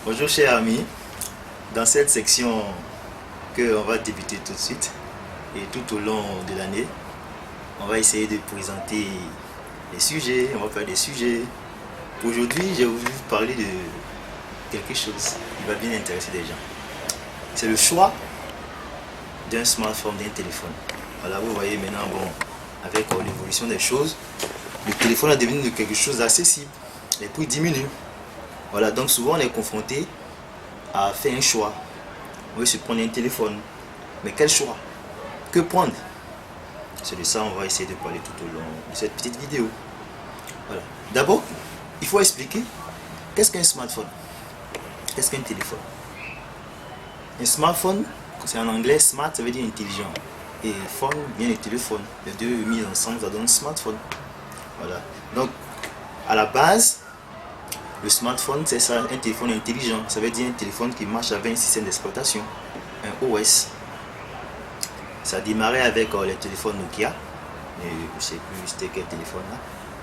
Bonjour chers amis, dans cette section que on va débuter tout de suite et tout au long de l'année, on va essayer de présenter les sujets, on va faire des sujets. Aujourd'hui, j'ai voulu vous parler de quelque chose qui va bien intéresser des gens. C'est le choix d'un smartphone, d'un téléphone. Voilà, vous voyez maintenant, bon, avec l'évolution des choses, le téléphone est devenu quelque chose d'accessible. Les prix diminuent. Voilà, donc souvent on est confronté à faire un choix. On veut se prendre un téléphone. Mais quel choix? Que prendre? C'est de ça on va essayer de parler tout au long de cette petite vidéo. Voilà. D'abord, il faut expliquer qu'est-ce qu'un smartphone? Qu'est-ce qu'un téléphone? Un smartphone, c'est en anglais, smart, ça veut dire intelligent. Et phone vient de téléphone. Les deux mis ensemble, ça donne smartphone. Voilà. Donc, à la base, le smartphone, c'est ça, un téléphone intelligent. Ça veut dire un téléphone qui marche avec un système d'exploitation, un OS. Ça a démarré avec les téléphones Nokia. Je ne sais plus c'était quel téléphone là,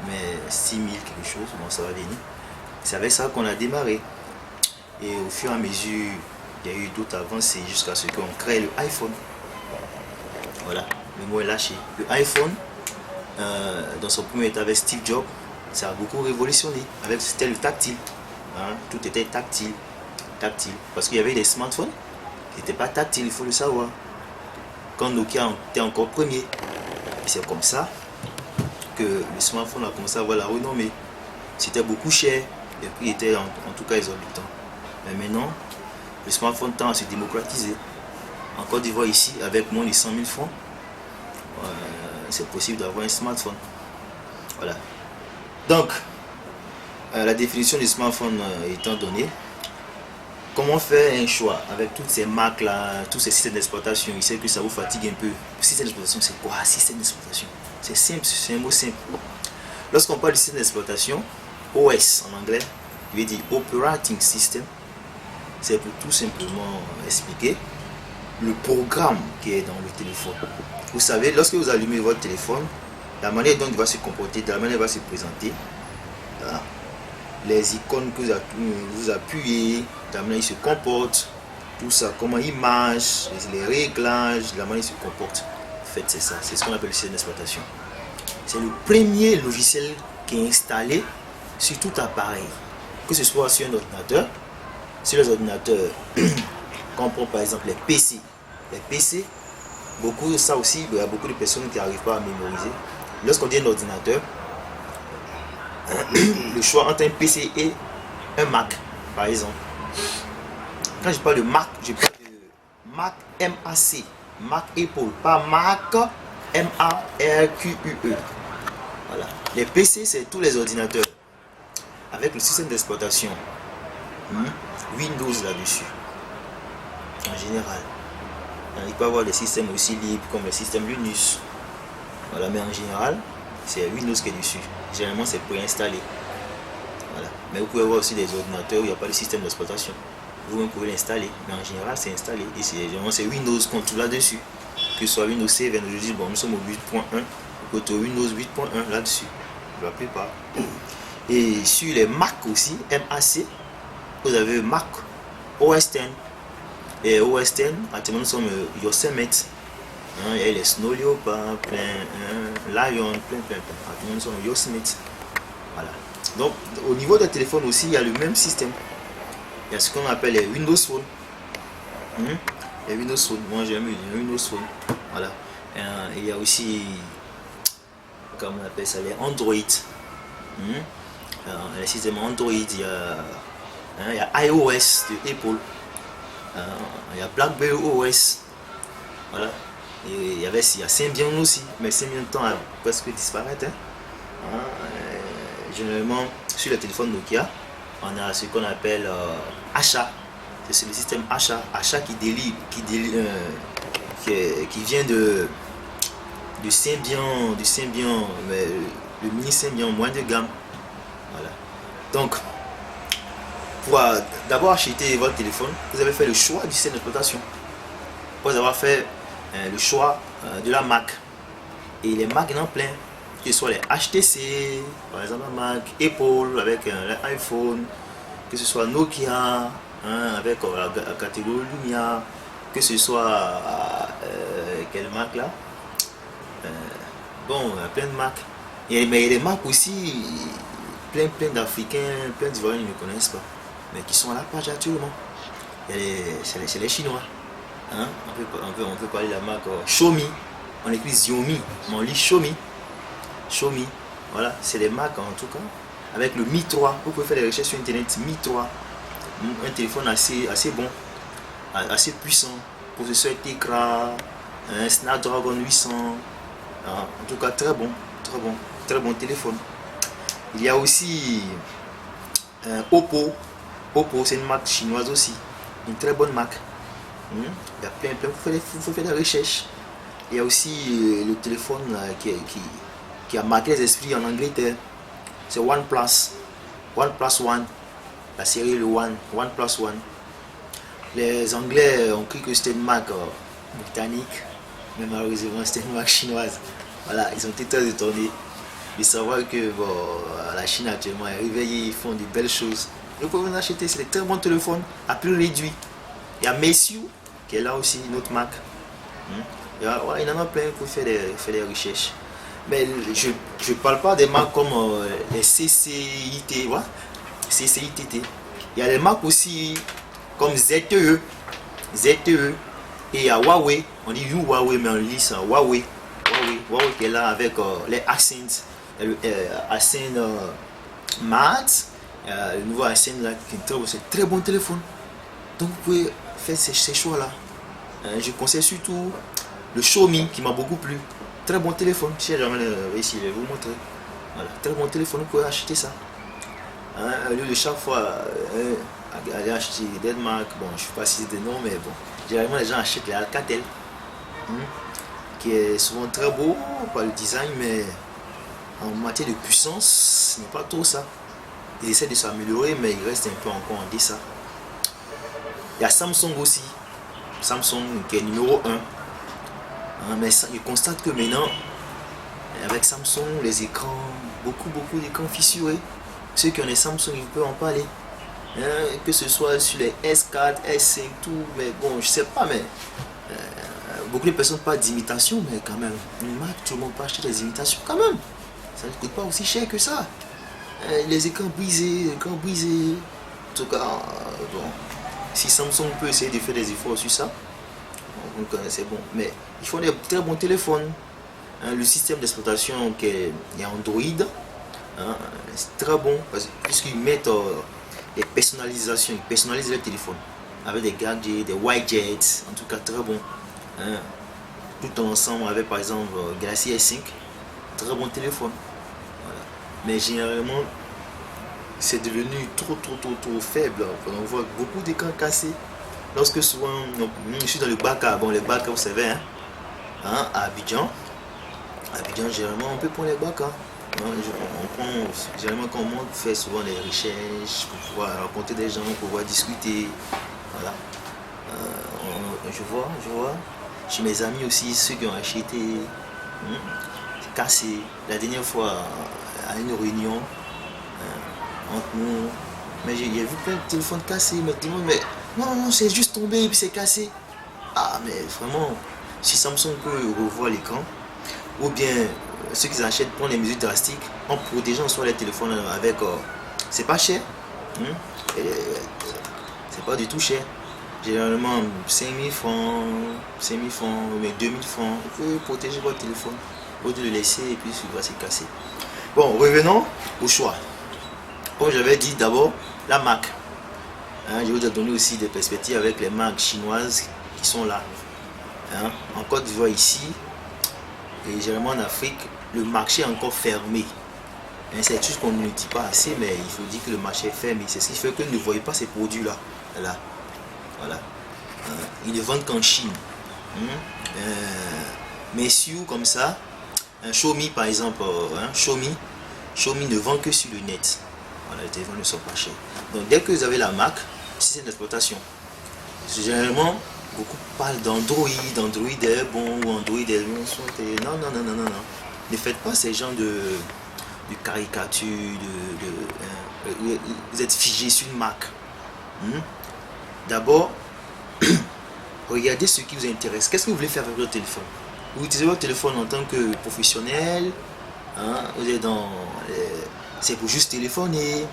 mais 6000 quelque chose, bon ça va venir. C'est avec ça qu'on a démarré. Et au fur et à mesure, il y a eu d'autres avancées jusqu'à ce qu'on crée le iPhone. Voilà, le mot est lâché. Le iPhone, dans son premier état avec Steve Jobs, ça a beaucoup révolutionné. C'était le tactile. Hein, tout était tactile. Parce qu'il y avait des smartphones qui n'étaient pas tactiles, il faut le savoir. Quand Nokia était encore premier. C'est comme ça que le smartphone a commencé à avoir la renommée. C'était beaucoup cher. Les prix étaient en tout cas exorbitants. Mais maintenant, le smartphone tend à se démocratiser. En Côte d'Ivoire ici, avec moins de 100 000 francs, c'est possible d'avoir un smartphone. Voilà. Donc, la définition du smartphone étant donnée, comment faire un choix avec toutes ces marques là, tous ces systèmes d'exploitation? Il sait que ça vous fatigue un peu. Le système d'exploitation, c'est quoi? Système d'exploitation, c'est simple, c'est un mot simple. Lorsqu'on parle du système d'exploitation, OS en anglais, il veut dire Operating System. C'est pour tout simplement expliquer le programme qui est dans le téléphone. Vous savez, lorsque vous allumez votre téléphone, la manière dont il va se comporter, de la manière dont il va se présenter, voilà. Les icônes que vous appuyez, de la manière il se comporte, tout ça, comment il marche, les réglages, de la manière il se comporte. En fait, c'est ça, c'est ce qu'on appelle le système d'exploitation. C'est le premier logiciel qui est installé sur tout appareil, que ce soit sur un ordinateur, sur les ordinateurs, quand on prend par exemple les PC. Les PC, beaucoup de ça aussi, il y a beaucoup de personnes qui n'arrivent pas à mémoriser. Lorsqu'on dit un ordinateur, le choix entre un PC et un Mac, par exemple. Quand je parle de Mac, je parle de Mac M-A-C, Mac Apple, pas Mac M-A-R-Q-U-E. Voilà. Les PC, c'est tous les ordinateurs avec le système d'exploitation Windows là-dessus. En général, il peut y avoir des systèmes aussi libres comme le système Linux. Voilà, mais en général, c'est Windows qui est dessus. Généralement, c'est préinstallé. Voilà. Mais vous pouvez avoir aussi des ordinateurs où il n'y a pas de système d'exploitation. Vous pouvez l'installer, mais en général, c'est installé. Et généralement, c'est Windows qu'on trouve là-dessus. Que ce soit Windows 7, je dis, bon, nous sommes au 8.1, ou Windows 8.1 là-dessus. La plupart. Et sur les Mac aussi, MAC, vous avez Mac OS X. Et OS X, actuellement, nous sommes Yosemite. Il y a les Snow Leopard, Lion, plein. Actuellement, nous sommes Yosemite. Voilà. Donc, au niveau des téléphones aussi, il y a le même système. Il y a ce qu'on appelle les Windows Phone. Les Windows Phone. Moi, j'aime les Windows Phone. Voilà. Il y a aussi, comment on appelle ça, les Android. Les systèmes Android, il y a iOS de Apple. Il y a BlackBerry OS. Voilà. Et il y a Symbian aussi, mais Symbian tend à presque disparaître. Généralement, sur le téléphone Nokia, on a ce qu'on appelle Asha. C'est le système Asha qui vient de Symbian, mais le mini Symbian moins de gamme. Voilà. Donc, pour d'abord acheter votre téléphone, vous avez fait le choix du système d'exploitation. Vous avoir fait le choix de la Mac. Et les Mac, il y en a plein. Que ce soit les HTC, par exemple Mac, Apple avec l'iPhone, que ce soit Nokia, hein, avec la catégorie Lumia, que ce soit quelle marque là. Bon, il y a plein de marques. Mais il y a des marques aussi, plein d'Africains, plein d'Ivoiriens qui ne connaissent pas, mais qui sont à la page actuellement. C'est les Chinois. Hein? On peut parler de la marque Xiaomi. On écrit Xiaomi, mais on lit Xiaomi. Xiaomi. Voilà, c'est des marques en tout cas. Avec le Mi 3, vous pouvez faire des recherches sur internet. Mi 3, un téléphone assez bon, assez puissant. Processeur Tegra, un Snapdragon 800. En tout cas, très bon téléphone. Il y a aussi Oppo. Oppo, c'est une marque chinoise aussi. Une très bonne marque. Il y a plein, vous faire des recherches. Il y a aussi le téléphone qui a marqué les esprits en Angleterre. C'est OnePlus. OnePlus One. La série le OnePlus One. Les Anglais ont cru que c'était une marque britannique, mais malheureusement c'était une marque chinoise. Voilà, ils ont été très étonnés de savoir que la Chine actuellement est réveillée, ils font de belles choses. Vous pouvez en acheter, c'est des très bons téléphones à prix réduit. Il y a Meizu qui est là aussi, une autre marque. Il y en a plein pour faire des recherches. Mais je ne parle pas des marques comme les CCIT. Ouais? CCITT. Il y a des marques aussi comme ZTE. ZTE. Et il y a Huawei. On dit Huawei, mais on lit ça. Huawei qui est là avec les Accent. Accent Max. Le nouveau Accent là, c'est un très bon téléphone. Donc vous pouvez faire ces choix là. Je conseille surtout le Xiaomi qui m'a beaucoup plu. Très bon téléphone. Si jamais ici, je vais vous montrer. Voilà, très bon téléphone, vous pouvez acheter ça. Au lieu de chaque fois aller acheter des marques, bon, je ne sais pas si c'est des noms, mais bon, généralement les gens achètent les Alcatel, qui est souvent très beau par le design, mais en matière de puissance, ce n'est pas trop ça. Ils essaient de s'améliorer, mais il reste un peu encore en deçà. Il y a Samsung aussi. Samsung qui est numéro 1. Mais ça, je constate que maintenant, avec Samsung, les écrans, beaucoup d'écrans fissurés. Ceux qui ont les Samsung, ils peuvent en parler. Que ce soit sur les S4, S5, tout. Mais bon, je sais pas, mais beaucoup de personnes parlent d'imitation, mais quand même, une marque, tout le monde peut acheter des imitations quand même. Ça ne coûte pas aussi cher que ça. Les écrans brisés, En tout cas, bon, si Samsung peut essayer de faire des efforts sur ça, donc c'est bon. Mais ils font des très bons téléphones. Le système d'exploitation qui est Android, c'est très bon puisqu'ils mettent des personnalisations, ils personnalisent les téléphones avec des gadgets, des widgets, en tout cas très bon. Tout ensemble avec par exemple Galaxy S5, très bon téléphone. Voilà. Mais généralement, c'est devenu trop faible. On voit beaucoup d'écrans cassés. Lorsque souvent, je suis dans le Baka, bon les Baka vous savez, à Abidjan, généralement on peut prendre les Baka. Généralement quand on monte, on fait souvent des recherches pour pouvoir rencontrer des gens, pour pouvoir discuter. Voilà. Je vois. Chez mes amis aussi, ceux qui ont acheté, c'est cassé. La dernière fois, à une réunion, entre nous, mais j'ai vu plein de téléphones cassés, mais tout le monde, mais non, c'est juste tombé et puis c'est cassé. Ah, mais vraiment, si Samsung peut revoir l'écran, ou bien ceux qui achètent prennent des mesures drastiques en protégeant soit les téléphones avec. C'est pas cher, c'est pas du tout cher. Généralement 5000 francs, mais 2000 francs. Vous pouvez protéger votre téléphone au lieu de le laisser et puis il va se casser. Bon, revenons au choix. Comme j'avais dit, d'abord la marque. Je vous ai donné aussi des perspectives avec les marques chinoises qui sont là. En Côte d'Ivoire ici, et généralement en Afrique, le marché est encore fermé. C'est tout ce qu'on ne dit pas assez, mais il faut dire que le marché est fermé. C'est ce qui fait que vous ne voyez pas ces produits-là. Voilà. Ils ne vendent qu'en Chine. Meizu comme ça, Xiaomi par exemple, Xiaomi ne vend que sur le net. Voilà, les téléphones ne sont pas chers. Donc dès que vous avez la marque, c'est d'exploitation. Généralement, beaucoup parlent d'Android est bon ou Android est bon. Non. Ne faites pas ces genres de caricature, vous êtes figé sur une marque. D'abord, regardez ce qui vous intéresse. Qu'est-ce que vous voulez faire avec votre téléphone? Vous utilisez votre téléphone en tant que professionnel, hein? Vous êtes dans... c'est pour juste téléphoner,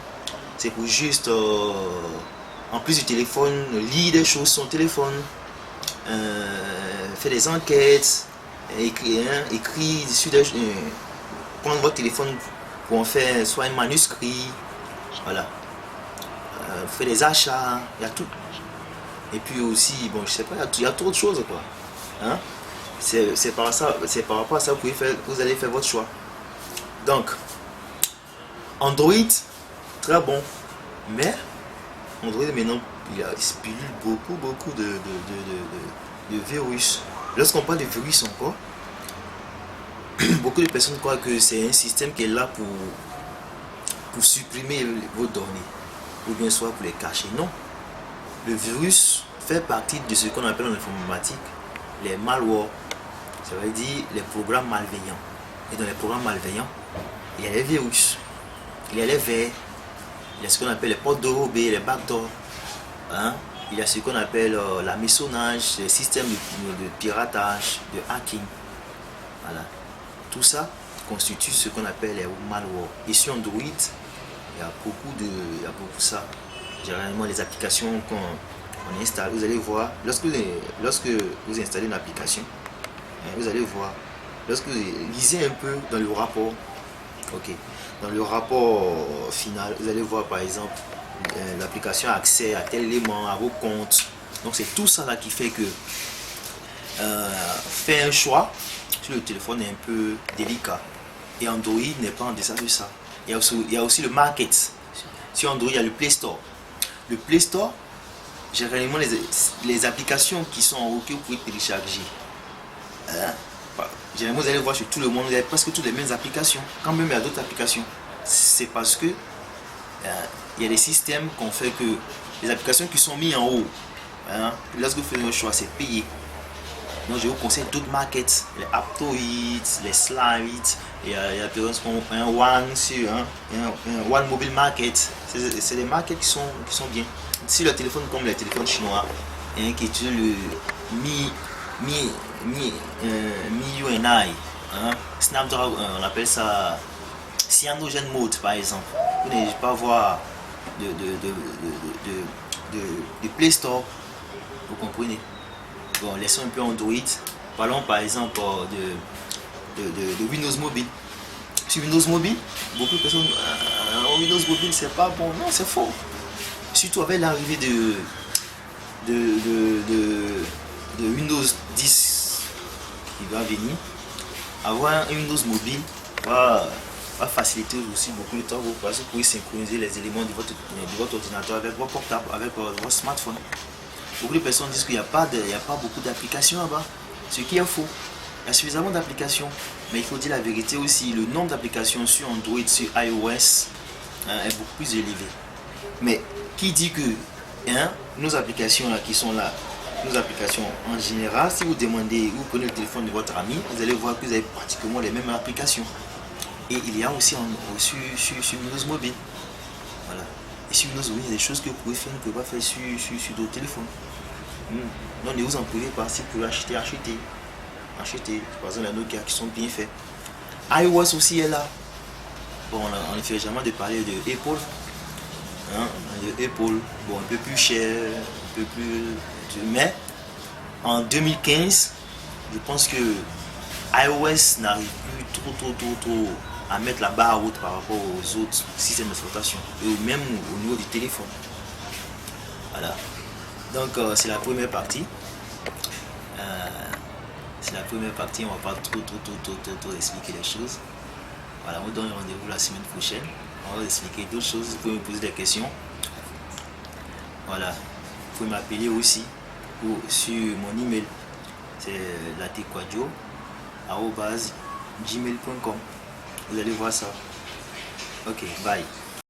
c'est pour juste, en plus du téléphone, lire des choses sur son téléphone, faire des enquêtes, écrire sur des... prendre votre téléphone pour en faire soit un manuscrit, voilà, faire des achats, il y a tout. Et puis aussi, bon, je sais pas, il y a trop de choses, quoi. Hein? C'est par rapport à ça que vous allez faire votre choix. Donc, Android, très bon. Mais, Android maintenant, il spilule beaucoup de virus. Lorsqu'on parle de virus encore, beaucoup de personnes croient que c'est un système qui est là pour supprimer vos données. Ou bien soit pour les cacher. Non. Le virus fait partie de ce qu'on appelle en informatique les malwares. Ça veut dire les programmes malveillants. Et dans les programmes malveillants, il y a les virus, il y a les vers, il y a ce qu'on appelle les portes dérobées, les backdoors. Hein? Il y a ce qu'on appelle l'hameçonnage, les systèmes de piratage, de hacking. Voilà. Tout ça constitue ce qu'on appelle les malwares. Et sur Android, il y a beaucoup de ça. Généralement, les applications qu'on installe, vous allez voir, lorsque vous installez une application, vous allez voir, lorsque vous lisez un peu dans le rapport, ok, dans le rapport final, vous allez voir par exemple, l'application a accès à tel élément, à vos comptes. Donc c'est tout ça là qui fait que faire un choix sur le téléphone est un peu délicat. Et Android n'est pas en deçà de ça. Il y a aussi le market. Sur Android, il y a le Play Store. Le Play Store, généralement les applications qui sont en haut que vous pouvez télécharger. Généralement, vous allez voir sur tout le monde, vous avez presque toutes les mêmes applications. Quand même, il y a d'autres applications. C'est parce que il y a des systèmes qu'on fait que les applications qui sont mises en haut, lorsque vous faites un choix, c'est payé. Donc, je vous conseille d'autres markets, les Aptoid, les Slides. Il y a un One sur un One Mobile Market. C'est des markets qui sont bien. Si le téléphone comme les téléphones chinois, qui utilisent le MIUI, Snapdragon, on appelle ça Cyanogen Mode par exemple. Vous n'allez pas voir de Play Store, vous comprenez. Bon, laissons un peu Android. Parlons par exemple de Windows Mobile. Sur Windows Mobile, beaucoup de personnes Windows Mobile c'est pas bon. Non, c'est faux. Surtout avec l'arrivée de Windows 10 qui va venir, avoir un Windows Mobile va faciliter aussi beaucoup de temps parce que vous pouvez synchroniser les éléments de votre ordinateur avec votre portable, avec votre smartphone. Beaucoup de personnes disent qu'il n'y a pas beaucoup d'applications là-bas, ce qui est faux. Il y a suffisamment d'applications, mais il faut dire la vérité aussi, le nombre d'applications sur Android, sur iOS est beaucoup plus élevé. Mais qui dit que nos applications là qui sont là, nos applications en général, si vous demandez, vous prenez le téléphone de votre ami, vous allez voir que vous avez pratiquement les mêmes applications. Et il y a aussi sur Windows Mobile. Voilà. Et sur Windows Mobile, il y a des choses que vous pouvez faire, que vous ne pouvez pas faire sur d'autres téléphones. Donc ne vous en privez pas, si vous pouvez acheter. Par exemple, les Nokia qui sont bien faits. iOS aussi est là. Bon, on ne fait jamais de parler de Apple. Bon, un peu plus cher, un peu plus... Mais en 2015, je pense que iOS n'arrive plus trop à mettre la barre haute par rapport aux autres systèmes d'exploitation et même au niveau du téléphone. Voilà. Donc c'est la première partie. On va pas trop expliquer les choses. Voilà, on vous donne rendez-vous la semaine prochaine. On va expliquer d'autres choses. Vous pouvez me poser des questions. Voilà. Vous pouvez m'appeler aussi sur mon email. C'est latequadio@gmail.com. Vous allez voir ça. Ok, bye.